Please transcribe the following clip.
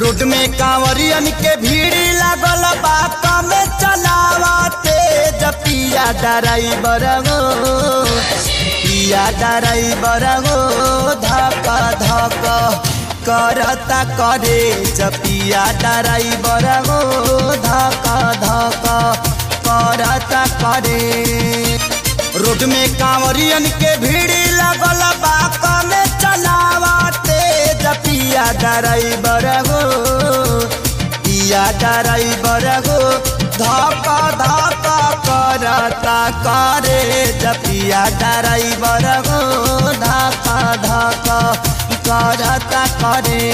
Road में कांवरियन के भीड़ लागल बात में चलावते पिया ड्राइवर गो पिया ड्राइवर गो धक धक करता करे पिया ड्राइवर गो धक धक करता करे। रोड में कांवरियन के भीड़ लागल बात में चलावते पिया ड्राइवर गो पिया ड्राइवर गो धक धक करता करे पिया ड्राइवर गो धक धक करता करे।